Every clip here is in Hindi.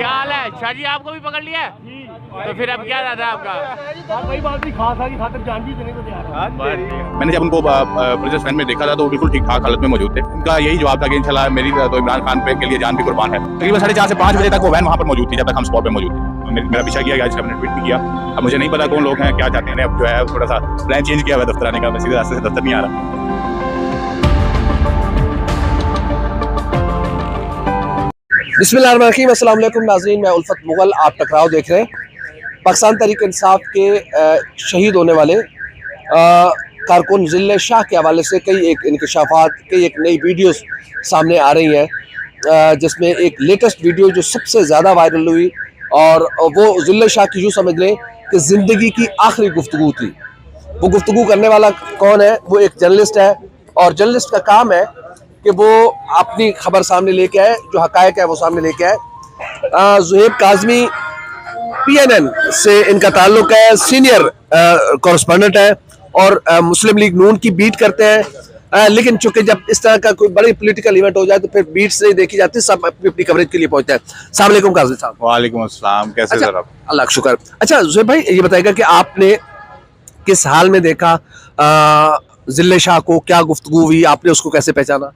क्या हाल है शाह जी, आपको भी पकड़ लिया है? तो फिर अब क्या रहता है आपका? कोई बात नहीं, खासा की खातिर जान भी देने को तैयार। मैंने जब उनको प्रेजेंस वैन में देखा था तो वो बिल्कुल ठीक ठाक हालत में मौजूद थे। उनका यही जवाब था कि इंशाल्लाह मेरी तो इमरान खान पे के लिए जान भी कुर्बान है। तकरीबन 4:30 से 5 बजे तक वो वैन वहाँ पर मौजूद थी जब तक हम स्पॉट पे मौजूद थे। मेरा पीछा किया गया, इसका मैंने ट्वीट भी किया। अब मुझे नहीं पता कौन लोग हैं, क्या चाहते हैं। अब जो है थोड़ा सा प्लान चेंज किया हुआ है दफ्तर आने का, मैं सीधे रास्ते से दफ्तर नहीं आ रहा। बिस्मिल्लाहिर्रहमानिर्रहीम, अस्सलाम वालेकुम नाज़रीन, मैं उल्फत मुगल, आप टकराव देख रहे हैं। पाकिस्तान तहरीक इंसाफ के शहीद होने वाले कारकुन ज़िले शाह के हवाले से कई एक इंकशाफात, कई एक नई वीडियोस सामने आ रही हैं, जिसमें एक लेटेस्ट वीडियो जो सबसे ज़्यादा वायरल हुई और वो ज़िले शाह की यूँ समझ लें कि ज़िंदगी की आखिरी गुफ्तगू थी। वो गुफ्तगू करने वाला कौन है? वो एक जर्नलिस्ट है और जर्नलिस्ट का काम है कि वो अपनी खबर सामने लेके आए, जो हकायक है वो सामने लेके आए। ज़ुहैब काज़मी PNN से इनका ताल्लुक है, सीनियर कॉरेस्पॉन्डेंट है और मुस्लिम लीग नून की बीट करते हैं। लेकिन चूंकि जब इस तरह का कोई बड़ी पॉलिटिकल इवेंट हो जाए तो फिर बीट्स नहीं देखी जाती, सब अपनी अपनी कवरेज के लिए पहुंचते हैं। अस्सलाम वालेकुम काज़मी साहब। वालेकुम अस्सलाम, कैसे अच्छा, सर आप? अल्लाह का शुक्र। अच्छा ज़ुहैब भाई, ये बताएगा कि आपने किस हाल में देखा ज़िले शाह को, क्या गुफ्तगू हुई, आपने उसको कैसे पहचाना?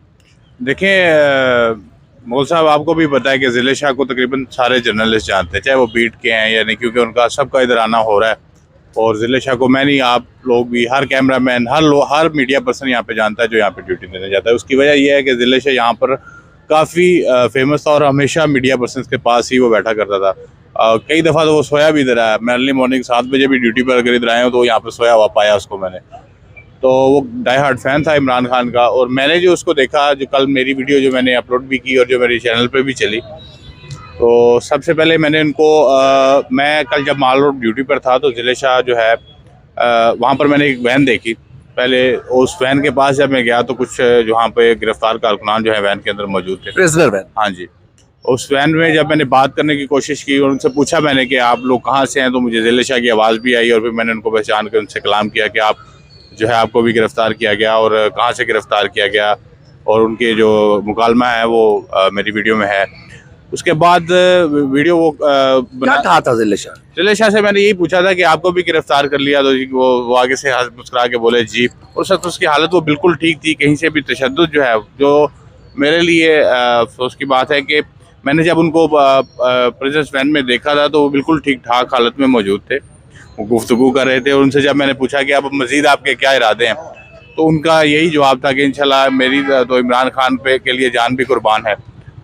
देखें मोल साहब, आपको भी पता है कि ज़िले शाह को तकरीबन सारे जर्नलिस्ट जानते हैं, चाहे वो बीट के हैं या नहीं, क्योंकि उनका सबका इधर आना हो रहा है। और ज़िले शाह को मैं नहीं, आप लोग भी, हर कैमरा मैन, हर मीडिया पर्सन यहाँ पे जानता है जो यहाँ पे ड्यूटी देने जाता है। उसकी वजह यह है कि ज़िले शाह यहाँ पर काफ़ी फेमस था और हमेशा मीडिया पर्सन के पास ही वो बैठा करता था। कई दफ़ा तो वो सोया भी इधर आया। मैं अर्ली मॉर्निंग 7 बजे भी ड्यूटी पर अगर इधर आया हूँ तो यहाँ पर सोया हुआ पाया उसको मैंने। तो वो डाई हार्ड फैन था इमरान खान का। और मैंने जो उसको देखा, जो कल मेरी वीडियो जो मैंने अपलोड भी की और जो मेरे चैनल पे भी चली, तो सबसे पहले मैंने उनको मैं कल जब माल रोड ड्यूटी पर था तो ज़िले शाह जो है वहाँ पर मैंने एक वैन देखी। पहले उस वैन के पास जब मैं गया तो कुछ जहाँ पे गिरफ्तार कारकुनान जो है वैन के अंदर मौजूद थे, प्रिजनर वैन। हाँ जी। उस वैन में जब मैंने बात करने की कोशिश की और उनसे पूछा मैंने कि आप लोग कहाँ से हैं, तो मुझे ज़िले शाह की आवाज़ भी आई और फिर मैंने उनको पहचान कर उनसे कलाम किया कि आप जो है आपको भी गिरफ़्तार किया गया और कहाँ से गिरफ़्तार किया गया, और उनके जो मुकालमा है वो मेरी वीडियो में है। उसके बाद वीडियो वो क्या कहा था ज़िले शाह? ज़िले शाह से मैंने यही पूछा था कि आपको भी गिरफ़्तार कर लिया, तो वो आगे से मुस्कुरा के बोले जी। और सर उसकी हालत वो बिल्कुल ठीक थी, कहीं से भी तशद्दुद जो है, जो मेरे लिए अफसोस की बात है कि मैंने जब उनको प्रेजेंस वैन में देखा था तो वो बिल्कुल ठीक ठाक हालत में मौजूद थे, वो गुफ्तगू कर रहे थे। और उनसे जब मैंने पूछा कि अब मज़ीद आपके क्या इरादे हैं, तो उनका यही जवाब था कि इंशाल्लाह मेरी तो इमरान खान पे के लिए जान भी कुर्बान है।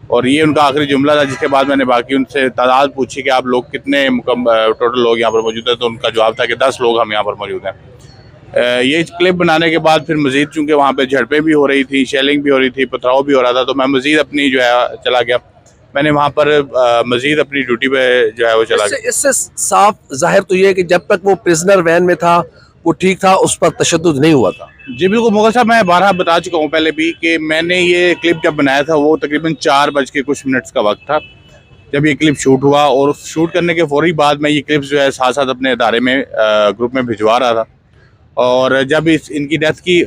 और ये उनका आखिरी जुमला था। जिसके बाद मैंने बाकी उनसे तादाद पूछी कि आप लोग कितने टोटल लोग यहाँ पर मौजूद हैं, तो उनका जवाब था कि 10 लोग हम यहाँ पर मौजूद हैं। ये क्लिप बनाने के बाद फिर मज़ीद चूँकि वहाँ पर झड़पें भी हो रही थी, शेलिंग भी हो रही थी, पथराव भी हो रहा था, तो मैं मज़ीद अपनी जो है चला गया। मैंने वहाँ पर मज़ीद अपनी ड्यूटी पे जो है वो चला गया। इससे साफ जाहिर तो ये है कि जब तक वो प्रिजनर वैन में था वो ठीक था, उस पर तशद्दुद नहीं हुआ था। जी बिल्कुल मुगल साहब, मैं 12 बता चुका हूँ पहले भी कि मैंने ये क्लिप जब बनाया था वो तकरीबन 4 बज के कुछ मिनट्स का वक्त था जब ये क्लिप शूट हुआ। और शूट करने के फौरी बाद मैं ये क्लिप्स जो है साथ साथ अपने इदारे में ग्रुप में भिजवा रहा था। और जब इनकी डेथ की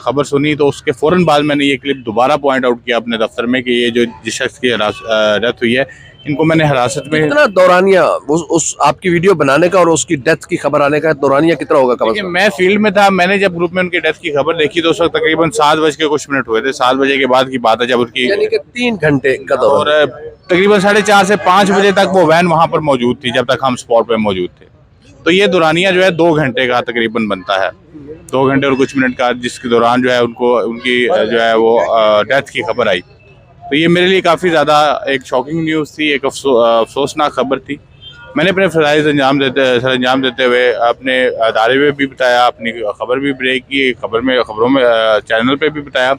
खबर सुनी तो उसके फ़ौरन बाद मैंने ये क्लिप दोबारा पॉइंट आउट किया अपने दफ्तर में कि ये जो जिस शख्स की डेथ हुई है, इनको मैंने हिरासत में। कितना दौरानिया उस आपकी वीडियो बनाने का और उसकी डेथ की खबर आने का दौरानिया कितना होगा? कम से कम मैं फील्ड में था, मैंने जब ग्रुप में उनकी डेथ की खबर देखी तो उस वक्त तकरीबन 7 बज के कुछ मिनट हुए थे। 7 बजे के बाद की बात है जब उनकी, यानी कि 3 घंटे का दौरान। और तकरीबन 4:30 से 5 बजे तक वो वैन वहाँ पर मौजूद थी जब तक हम स्पॉट पे मौजूद थे। तो ये दौरानिया जो है 2 घंटे का तकरीबन बनता है, 2 घंटे और कुछ मिनट का, जिसके दौरान जो है उनकी जो है वो डेथ की खबर आई। तो ये मेरे लिए काफ़ी ज़्यादा एक शॉकिंग न्यूज़ थी, एक अफसोसनाक खबर थी। मैंने अपने फ़राइज़ अंजाम देते हुए अपने अदारे में भी बताया, अपनी खबर भी ब्रेक की, खबरों में चैनल पे भी बताया।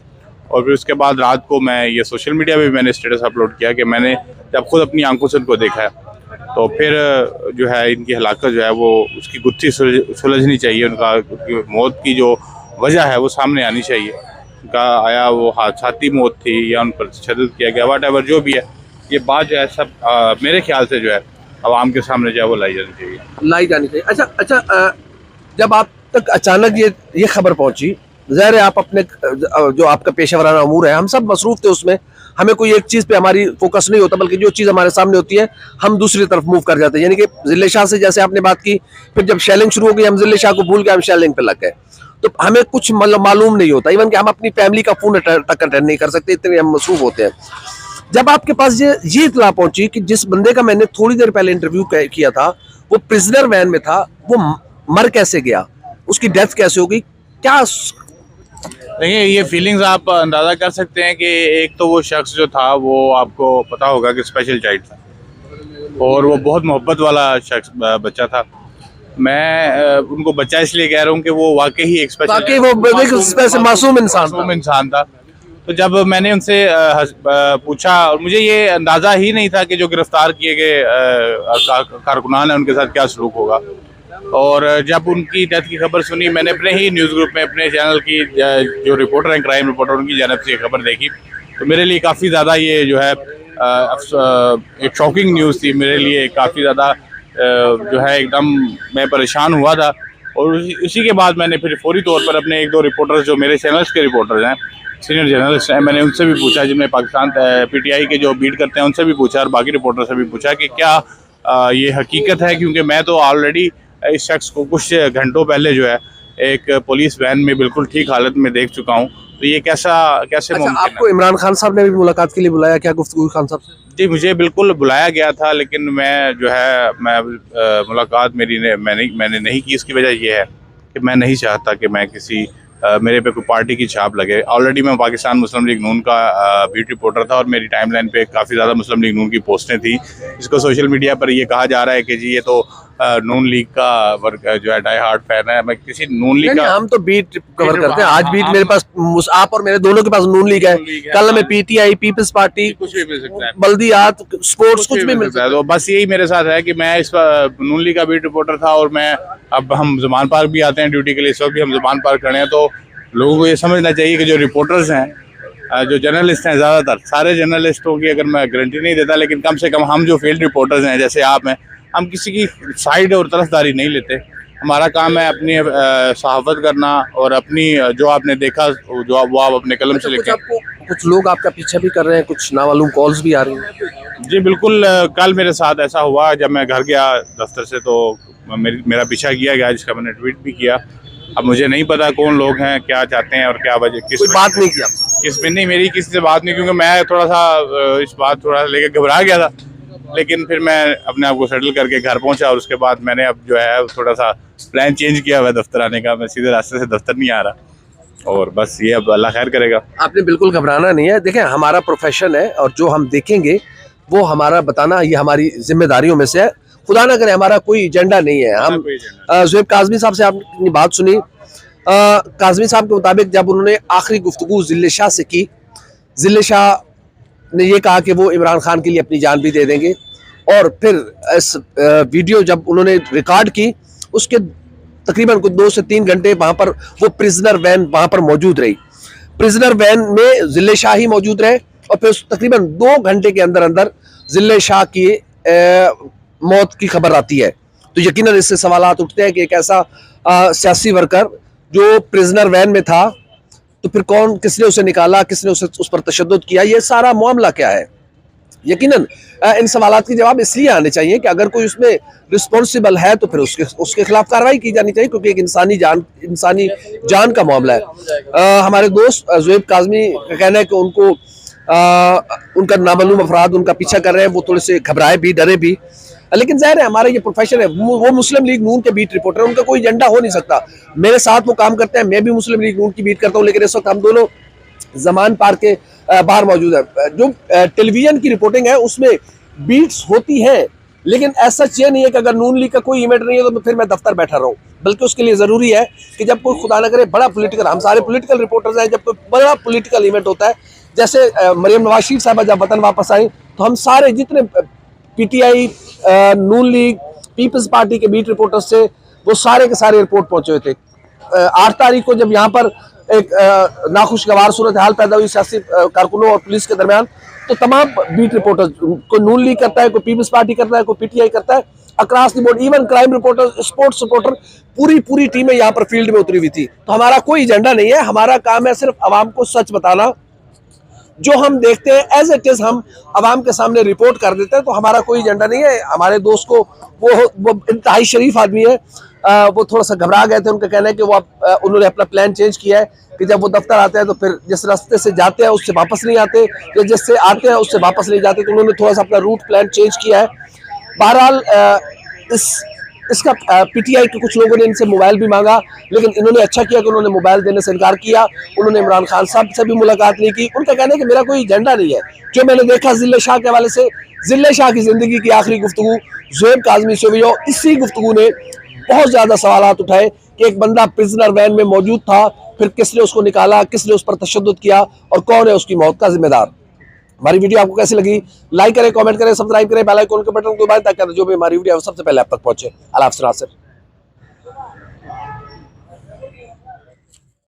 और फिर उसके बाद रात को मैं ये सोशल मीडिया पे भी मैंने स्टेटस अपलोड किया कि मैंने जब खुद अपनी आंखों से उनको देखा है, तो फिर जो है इनकी हलाकत जो है वो उसकी गुत्थी सुलझनी चाहिए, उनकी मौत की जो वजह है वो सामने आनी चाहिए। उनका आया वो हादसाती मौत थी या उन पर तशद्दुद किया गया, वट जो भी है, ये बात जो है सब मेरे ख्याल से जो है आवाम के सामने जो है वो लाई जानी चाहिए। अच्छा, जब आप तक अचानक ये खबर पहुंची, ज़ाहिर है आप अपने जो आपका पेशा वराना अमूर है, हम सब मसरूफ़ थे उसमें, हमें कोई एक चीज पे हमारी फोकस नहीं होता, बल्कि जो चीज हमारे सामने होती है हम दूसरी तरफ मूव कर जाते हैं। यानी कि जिले शाह से जैसे आपने बात की, फिर जब शेलिंग शुरू हो गई हम जिले शाह को भूल के हम शेलिंग पे लग गए, तो हमें कुछ मालूम नहीं होता, इवन कि हम अपनी फैमिली का फोन तक अटेंड नहीं कर सकते, इतने हम मसरूफ होते हैं। जब आपके पास ये इत्तला पहुंची कि जिस बंदे का मैंने थोड़ी देर पहले इंटरव्यू किया था वो प्रिजनर वैन में था, वो मर कैसे गया, उसकी डेथ कैसे होगी, क्या? देखिए, ये फीलिंग्स आप अंदाज़ा कर सकते हैं कि एक तो वो शख्स जो था वो आपको पता होगा कि स्पेशल चाइल्ड था और वो बहुत मोहब्बत वाला शख्स बच्चा था। मैं उनको बच्चा इसलिए कह रहा हूँ कि वो वाकई ही एक मासूम इंसान था। तो जब मैंने उनसे पूछा, और मुझे ये अंदाज़ा ही नहीं था कि जो गिरफ्तार किए गए कारकुनान हैं उनके साथ क्या सलूक होगा। और जब उनकी डेथ की खबर सुनी, मैंने अपने ही न्यूज़ ग्रुप में अपने चैनल की जो रिपोर्टर हैं, क्राइम रिपोर्टर, उनकी जानब से खबर देखी, तो मेरे लिए काफ़ी ज़्यादा ये जो है एक शॉकिंग न्यूज़ थी मेरे लिए। काफ़ी ज़्यादा जो है एकदम मैं परेशान हुआ था। और उसी के बाद मैंने फिर फौरी तौर पर अपने एक दो रिपोर्टर्स जो मेरे चैनल्स के रिपोर्टर्स हैं, सीनियर जर्नलिस्ट हैं, मैंने उनसे भी पूछा, जिनमें पाकिस्तान PTI के जो बीट करते हैं उनसे भी पूछा और बाकी रिपोर्टर से भी पूछा कि क्या ये हकीकत है, क्योंकि मैं तो ऑलरेडी इस शख्स को कुछ घंटों पहले जो है एक पुलिस वैन में बिल्कुल ठीक हालत में देख चुका हूँ। तो ये कैसे मुमकिन है? आपको इमरान खान साहब ने भी मुलाकात के लिए बुलाया क्या, गुफ्तगू खान साहब से? जी, मुझे बिल्कुल बुलाया गया था, लेकिन मैं जो है मुलाकात मैंने नहीं की। इसकी वजह यह है कि मैं नहीं चाहता कि मैं किसी मेरे पे कोई पार्टी की छाप लगे। ऑलरेडी मैं पाकिस्तान मुस्लिम लीग नून का बीट रिपोर्टर था और मेरी टाइमलाइन पे काफ़ी ज़्यादा मुस्लिम लीग नून की पोस्टें थी। इसको सोशल मीडिया पर ये कहा जा रहा है कि जी ये तो नून लीग का वर्क जो है डाई हार्ड फैन है। मैं किसी नून लीग का, हम तो बीट कवर करते हैं। आज बीट मेरे पास, आप और मेरे दोनों के पास नून लीग है, कल में PTI, पीपल्स पार्टी, कुछ भी मिल सकता है, बल्दियात, स्पोर्ट्स, कुछ भी मिल सकता है। तो बस यही मेरे साथ है कि मैं इस नून लीग का बीट रिपोर्टर था और मैं अब हम ज़मान पार्क भी आते हैं ड्यूटी के लिए, इस वक्त भी हम ज़मान पार्क खड़े हैं। तो लोगों को ये समझना चाहिए कि जो रिपोर्टर्स हैं, जो जर्नलिस्ट हैं, ज़्यादातर सारे जर्नलिस्टों की अगर मैं गारंटी नहीं देता, लेकिन कम से कम हम जो फील्ड रिपोर्टर्स हैं जैसे आप हैं, हम किसी की साइड और तरफदारी नहीं लेते। हमारा काम है अपनी सहाफत करना और अपनी जो आपने देखा जो वो आप अपने कलम से लिखें। कुछ लोग आपका पीछे भी कर रहे हैं, कुछ नामालूम कॉल्स भी आ रही हैं। जी बिल्कुल, कल मेरे साथ ऐसा हुआ जब मैं घर गया दफ्तर से, तो मेरा पीछा किया गया, जिसका मैंने ट्वीट भी किया। अब मुझे नहीं पता कौन लोग हैं, क्या चाहते हैं और क्या वजह, कोई बात नहीं किया किस में नहीं, मेरी किसी से बात नहीं, क्योंकि मैं थोड़ा सा इस बात थोड़ा लेकर घबरा गया था। लेकिन फिर मैं अपने आप को सेटल करके घर पहुंचा और उसके बाद मैंने अब जो है थोड़ा सा प्लान चेंज किया हुआ है दफ्तर आने का। मैं सीधे रास्ते से दफ्तर नहीं आ रहा और बस ये अब अल्लाह खैर करेगा। आपने बिल्कुल घबराना नहीं है। देखें, हमारा प्रोफेशन है और जो हम देखेंगे वो हमारा बताना, ये हमारी जिम्मेदारियों में से है। खुदा ना करे हमारा कोई एजेंडा नहीं है। हम ज़ुहैब काज़मी साहब से आपने बात सुनी, काज़मी साहब के मुताबिक जब उन्होंने आखिरी गुफ्तगू जिले शाह से की, जिले शाह ने ये कहा कि वो इमरान खान के लिए अपनी जान भी दे देंगे। और फिर इस वीडियो जब उन्होंने रिकॉर्ड की, उसके तकरीबन कुछ 2 से 3 घंटे वहाँ पर वो प्रिजनर वैन वहाँ पर मौजूद रही। प्रिजनर वैन में जिले शाह ही मौजूद रहे और फिर तकरीबन 2 घंटे के अंदर अंदर जिले शाह की मौत की खबर आती है। तो यकीनन इससे सवालात उठते हैं कि एक ऐसा सियासी वर्कर जो प्रिजनर वैन में था, तो फिर कौन, किसने उसे निकाला, किसने उस पर तशद्दुद किया, ये सारा मामला क्या है? यकीनन इन सवालात के जवाब इसलिए आने चाहिए कि अगर कोई उसमें रिस्पॉन्सिबल है तो फिर उसके खिलाफ कार्रवाई की जानी चाहिए, क्योंकि एक इंसानी जान का मामला है। हमारे दोस्त ज़ुहैब काज़मी का कहना है कि उनका नामालूम अफराद उनका पीछा कर रहे हैं, वो थोड़े से घबराए भी, डरे भी। लेकिन जाहिर है हमारा ये प्रोफेशन है, वो मुस्लिम लीग नून के बीट रिपोर्टर है, उनका कोई एजेंडा हो नहीं सकता। मेरे साथ वो काम करते हैं, मैं भी मुस्लिम लीग नून की बीट करता हूँ, लेकिन इस वक्त हम दोनों ज़मान पार्क के बाहर मौजूद है। जो टेलीविजन की रिपोर्टिंग है उसमें बीट्स होती हैं, लेकिन ऐसा ये नहीं है कि अगर नून लीग का कोई इवेंट नहीं है तो फिर मैं दफ्तर बैठा रहूँ। बल्कि उसके लिए ज़रूरी है कि जब कोई खुदा न करे बड़ा पॉलिटिकल, हम सारे पॉलिटिकल रिपोर्टर्स हैं, जब कोई बड़ा पॉलिटिकल इवेंट होता है, जैसे मरियम नवाज शरीफ साहबा जब वतन वापस आई, तो हम सारे जितने PTI, नून लीग, पीपल्स पार्टी के बीट रिपोर्टर्स थे, वो सारे के सारे एयरपोर्ट पहुंचे हुए थे। 8 तारीख को जब यहाँ पर एक नाखुशगवार सूरत हाल पैदा हुई सियासी कारकुनों और पुलिस के दरमियान, तो तमाम बीट रिपोर्टर्स, कोई नून लीग करता है, कोई पीपल्स पार्टी करता है, कोई PTI करता है, across the board, even crime reporter, sports reporter, पूरी टीमें यहाँ पर फील्ड में उतरी हुई थी। तो हमारा कोई एजेंडा नहीं है, हमारा काम है सिर्फ आवाम को सच बताना, जो हम देखते हैं एज इट इज हम आवाम के सामने रिपोर्ट कर देते हैं। तो हमारा कोई एजेंडा नहीं है। हमारे दोस्त को वो इंतहाई शरीफ आदमी है, वो थोड़ा सा घबरा गए थे। उनका कहना है कि वो उन्होंने अपना प्लान चेंज किया है कि जब वो दफ्तर आते हैं तो फिर जिस रास्ते से जाते हैं उससे वापस नहीं आते, या जिससे आते हैं उससे वापस नहीं जाते, तो उन्होंने थोड़ा सा अपना रूट प्लान चेंज किया है। बहरहाल इसका पीटीआई के कुछ लोगों ने इनसे मोबाइल भी मांगा, लेकिन इन्होंने अच्छा किया कि उन्होंने मोबाइल देने से इनकार किया। उन्होंने इमरान खान साहब से भी मुलाकात नहीं की। उनका कहना है कि मेरा कोई एजेंडा नहीं है। जो मैंने देखा जिले शाह के हवाले से, जिले शाह की जिंदगी की आखिरी गुफ्तगू ज़ुहैब काज़मी से हुई, और इसी गुफ्तगू ने बहुत ज्यादा सवालात उठाए कि एक बंदा प्रिजनर वैन में मौजूद था, फिर किसने उसको निकाला, किसने उस पर तशद्दुद किया और कौन है उसकी मौत का जिम्मेदार। हमारी वीडियो आपको कैसी लगी? लाइक करें, कमेंट करें, सब्सक्राइब करें, बेल आइकन के बटन को दबाएं ताकि जो भी हमारी वीडियो है सबसे पहले आप तक पहुंचे। अल्लाह हाफ़िज़।